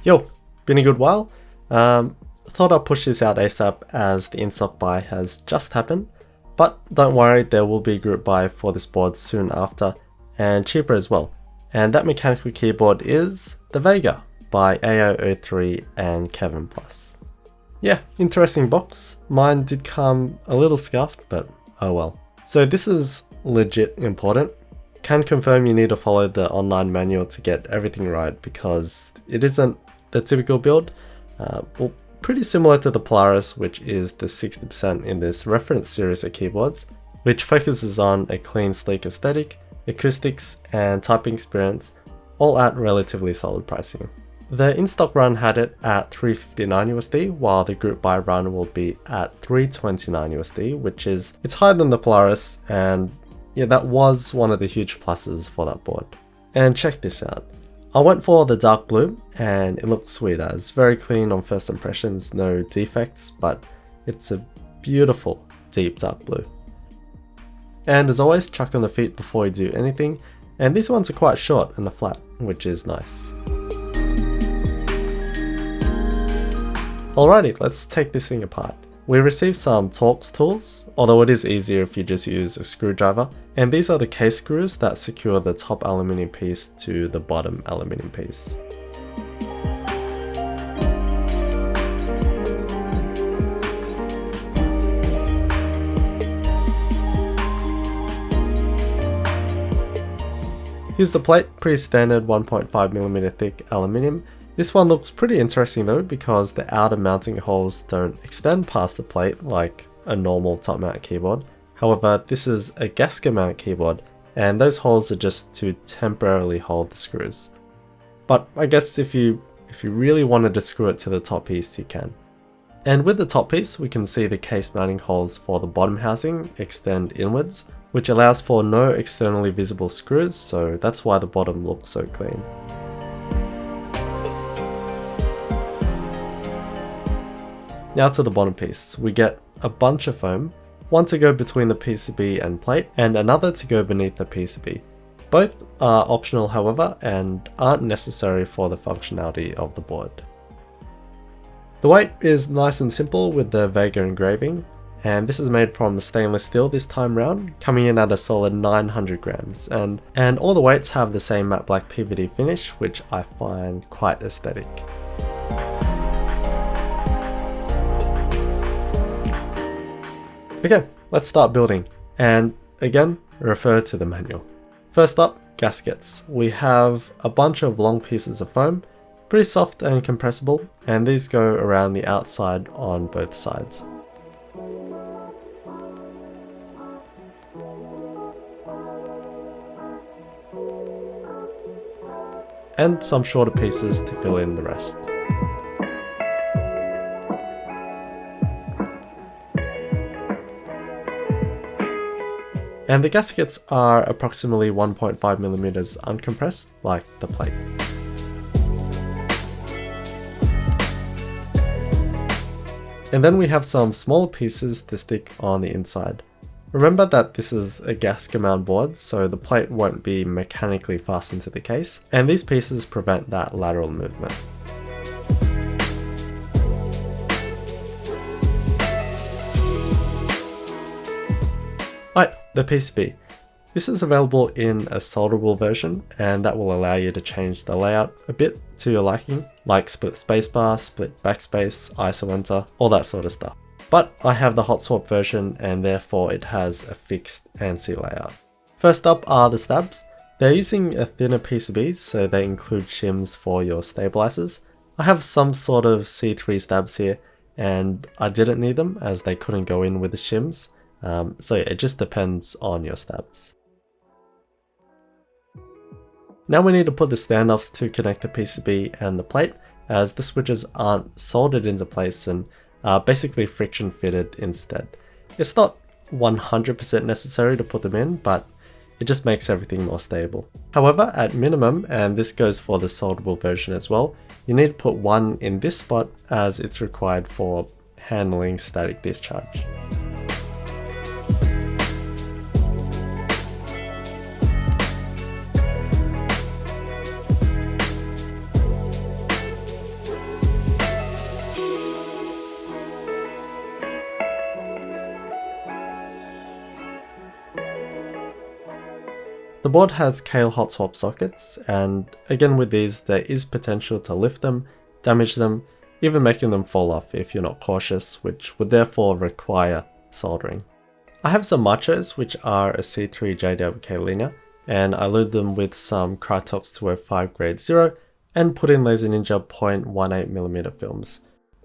Yo, been a good while. Thought I'd push this out ASAP as the in-stock buy has just happened, but don't worry, there will be a group buy for this board soon after, and cheaper as well. And that mechanical keyboard is the Vega by AO03 and kevinplus. Yeah, interesting box. Mine did come a little scuffed, but oh well. So this is legit important. Can confirm you need to follow the online manual to get everything right because it isn't the typical build. Well, pretty similar to the Polaris, which is the 60% in this reference series of keyboards, which focuses on a clean, sleek aesthetic, acoustics, and typing experience, all at relatively solid pricing. The in-stock run had it at $359 USD, while the group buy run will be at $329 USD, which is, it's higher than the Polaris, and yeah, that was one of the huge pluses for that board. And check this out. I went for the dark blue, and it looks sweet as, very clean on first impressions, no defects, but it's a beautiful deep dark blue. And as always, chuck on the feet before you do anything, and these ones are quite short and are flat, which is nice. Alrighty, let's take this thing apart. We received some Torx tools, although it is easier if you just use a screwdriver, and these are the case screws that secure the top aluminium piece to the bottom aluminium piece. Here's the plate, pretty standard 1.5mm thick aluminium. This one looks pretty interesting though because the outer mounting holes don't extend past the plate like a normal top mount keyboard. However, this is a gasket mount keyboard and those holes are just to temporarily hold the screws. But I guess if you really wanted to screw it to the top piece, you can. And with the top piece, we can see the case mounting holes for the bottom housing extend inwards, which allows for no externally visible screws, so that's why the bottom looks so clean. Now to the bottom piece, we get a bunch of foam, one to go between the PCB and plate, and another to go beneath the PCB. Both are optional however, and aren't necessary for the functionality of the board. The weight is nice and simple with the Vega engraving, and this is made from stainless steel this time round, coming in at a solid 900 grams, and all the weights have the same matte black PVD finish, which I find quite aesthetic. Okay, let's start building, and again, refer to the manual. First up, gaskets. We have a bunch of long pieces of foam, pretty soft and compressible, and these go around the outside on both sides. And some shorter pieces to fill in the rest. And the gaskets are approximately 1.5mm uncompressed, like the plate. And then we have some smaller pieces to stick on the inside. Remember that this is a gasket mount board, so the plate won't be mechanically fastened to the case, and these pieces prevent that lateral movement. Right, the PCB. This is available in a solderable version, and that will allow you to change the layout a bit to your liking, like split spacebar, split backspace, ISO enter, all that sort of stuff. But I have the hot swap version and therefore it has a fixed ANSI layout. First up are the stabs. They're using a thinner PCB, so they include shims for your stabilizers. I have some sort of C3 stabs here, and I didn't need them as they couldn't go in with the shims. So yeah, it just depends on your stabs. Now we need to put the standoffs to connect the PCB and the plate, as the switches aren't soldered into place and are basically friction fitted instead. It's not 100% necessary to put them in, but it just makes everything more stable. However, at minimum, and this goes for the solderable version as well, you need to put one in this spot as it's required for handling static discharge. The board has Kale hot swap sockets, and again with these there is potential to lift them, damage them, even making them fall off if you're not cautious, which would therefore require soldering. I have some Machos which are a C3 JWK linear, and I lube them with some Krytox 205 grade 0 and put in Laser Ninja 0.18mm films.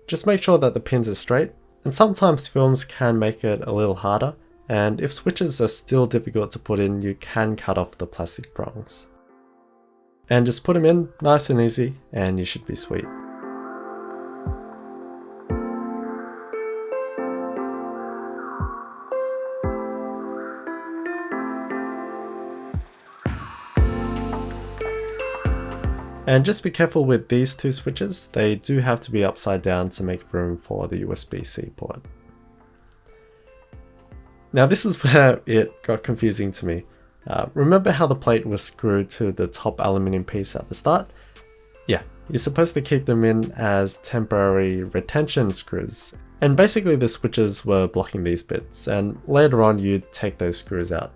Just make sure that the pins are straight, and sometimes films can make it a little harder, and if switches are still difficult to put in, you can cut off the plastic prongs. And just put them in nice and easy and you should be sweet. And just be careful with these two switches, they do have to be upside down to make room for the USB-C port. Now this is where it got confusing to me. Remember how the plate was screwed to the top aluminium piece at the start? Yeah, you're supposed to keep them in as temporary retention screws. And basically the switches were blocking these bits, and later on you'd take those screws out.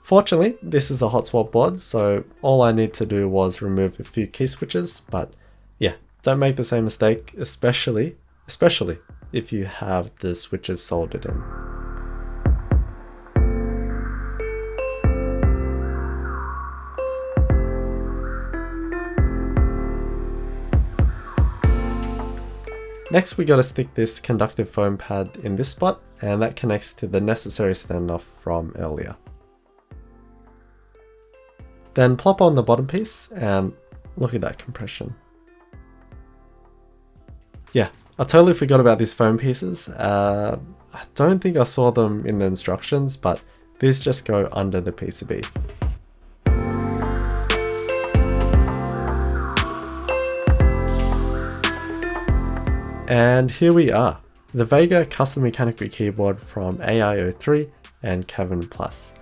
Fortunately, this is a hot swap board, so all I need to do was remove a few key switches, but yeah, don't make the same mistake, especially if you have the switches soldered in. Next we gotta stick this conductive foam pad in this spot, and that connects to the necessary standoff from earlier. Then plop on the bottom piece and look at that compression. Yeah, I totally forgot about these foam pieces. I don't think I saw them in the instructions, but these just go under the PCB. And here we are, the Vega custom mechanical keyboard from AI03 and kevinplus.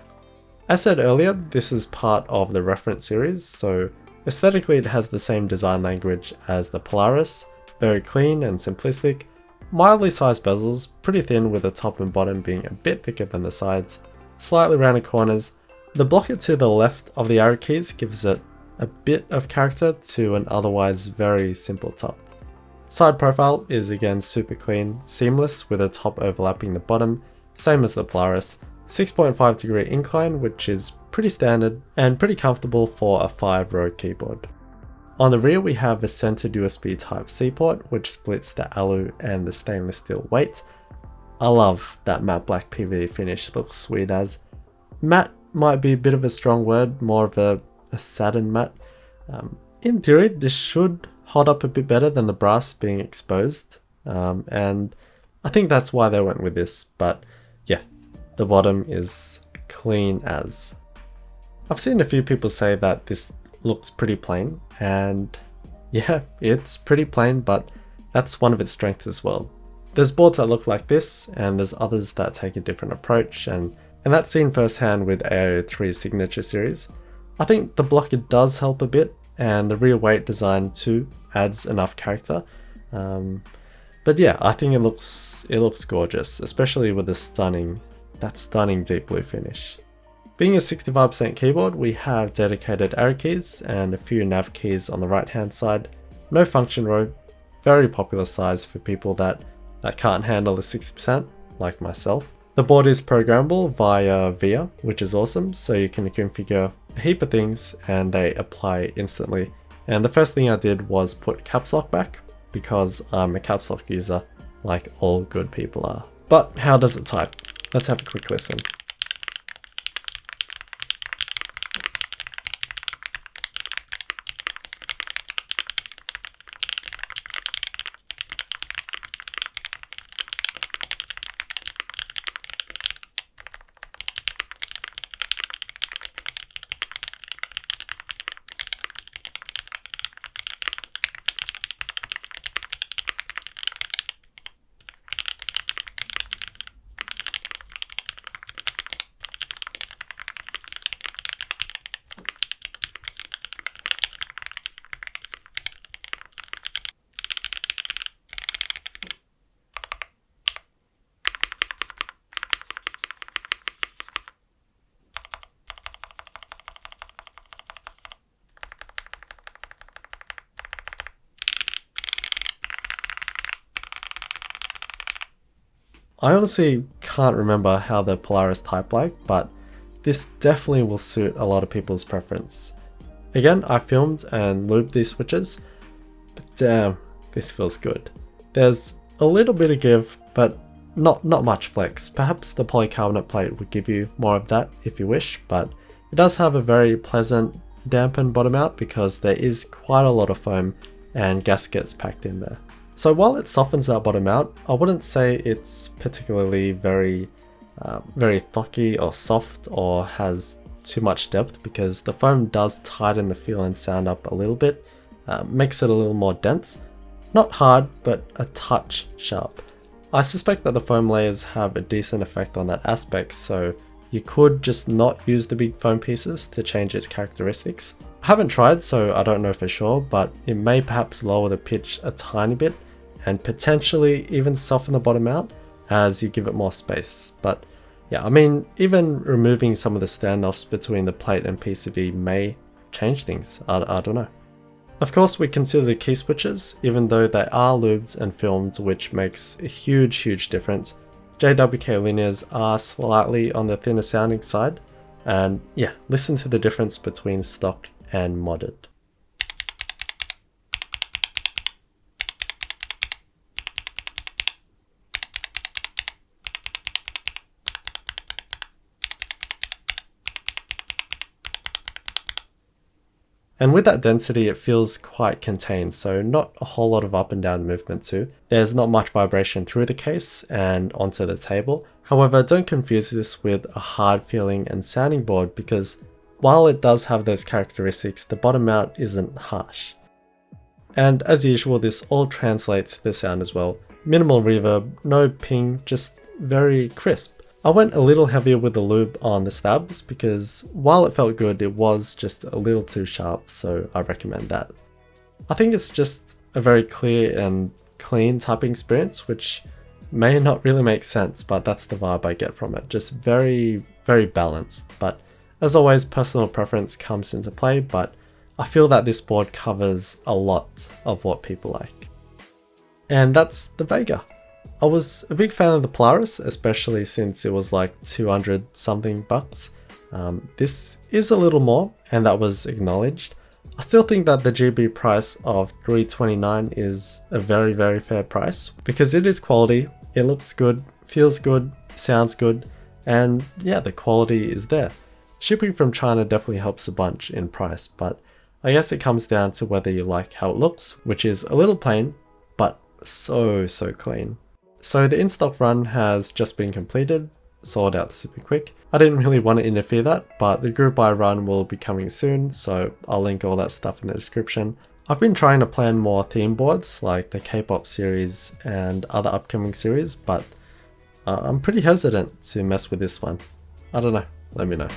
As said earlier, this is part of the reference series, so aesthetically it has the same design language as the Polaris, very clean and simplistic, mildly sized bezels, pretty thin with the top and bottom being a bit thicker than the sides, slightly rounded corners. The blocker to the left of the arrow keys gives it a bit of character to an otherwise very simple top. Side profile is again super clean, seamless with a top overlapping the bottom, same as the Polaris. 6.5 degree incline, which is pretty standard and pretty comfortable for a 5-row keyboard. On the rear we have a centered USB Type-C port which splits the alu and the stainless steel weight. I love that matte black PVD finish, looks sweet as. Matte might be a bit of a strong word, more of a satin matte. In theory this should hold up a bit better than the brass being exposed, and I think that's why they went with this, but yeah. The bottom is clean as. I've seen a few people say that this looks pretty plain, and yeah, it's pretty plain, but that's one of its strengths as well. There's boards that look like this, and there's others that take a different approach, and that's seen firsthand with AI03's signature series. I think the blocker does help a bit, and the rear weight design too adds enough character. But yeah, I think it looks gorgeous, especially with the stunning deep blue finish. Being a 65% keyboard, we have dedicated arrow keys and a few nav keys on the right hand side. No function row, very popular size for people that can't handle the 60% like myself. The board is programmable via Vega, which is awesome, so you can configure a heap of things and they apply instantly. And the first thing I did was put caps lock back because I'm a caps lock user like all good people are. But how does it type? Let's have a quick listen. I honestly can't remember how the Polaris type like, but this definitely will suit a lot of people's preference. Again, I filmed and lubed these switches, but damn, this feels good. There's a little bit of give, but not much flex. Perhaps the polycarbonate plate would give you more of that if you wish, but it does have a very pleasant dampened bottom out because there is quite a lot of foam and gaskets packed in there. So while it softens that bottom out, I wouldn't say it's particularly very thocky or soft or has too much depth, because the foam does tighten the feel and sound up a little bit, makes it a little more dense. Not hard, but a touch sharp. I suspect that the foam layers have a decent effect on that aspect, so you could just not use the big foam pieces to change its characteristics. I haven't tried, so I don't know for sure, but it may perhaps lower the pitch a tiny bit and potentially even soften the bottom out as you give it more space. But yeah, I mean, even removing some of the standoffs between the plate and PCB may change things. I don't know. Of course, we consider the key switches, even though they are lubed and filmed, which makes a huge difference. JWK linears are slightly on the thinner sounding side, and yeah, listen to the difference between stock and modded. And with that density, it feels quite contained, so not a whole lot of up and down movement too. There's not much vibration through the case and onto the table. However, don't confuse this with a hard feeling and sounding board, because while it does have those characteristics, the bottom mount isn't harsh. And as usual, this all translates to the sound as well. Minimal reverb, no ping, just very crisp. I went a little heavier with the lube on the stabs because while it felt good, it was just a little too sharp, so I recommend that. I think it's just a very clear and clean typing experience, which may not really make sense, but that's the vibe I get from it. Just very balanced. But as always, personal preference comes into play, but I feel that this board covers a lot of what people like. And that's the Vega. I was a big fan of the Polaris, especially since it was like 200 something bucks. This is a little more, and that was acknowledged. I still think that the GB price of $329 is a very fair price, because it is quality, it looks good, feels good, sounds good, and yeah, the quality is there. Shipping from China definitely helps a bunch in price, but I guess it comes down to whether you like how it looks, which is a little plain, but so clean. So the in-stock run has just been completed, sold out super quick. I didn't really want to interfere that, but the group buy run will be coming soon, so I'll link all that stuff in the description. I've been trying to plan more theme boards like the K-pop series and other upcoming series, but I'm pretty hesitant to mess with this one. I don't know, let me know.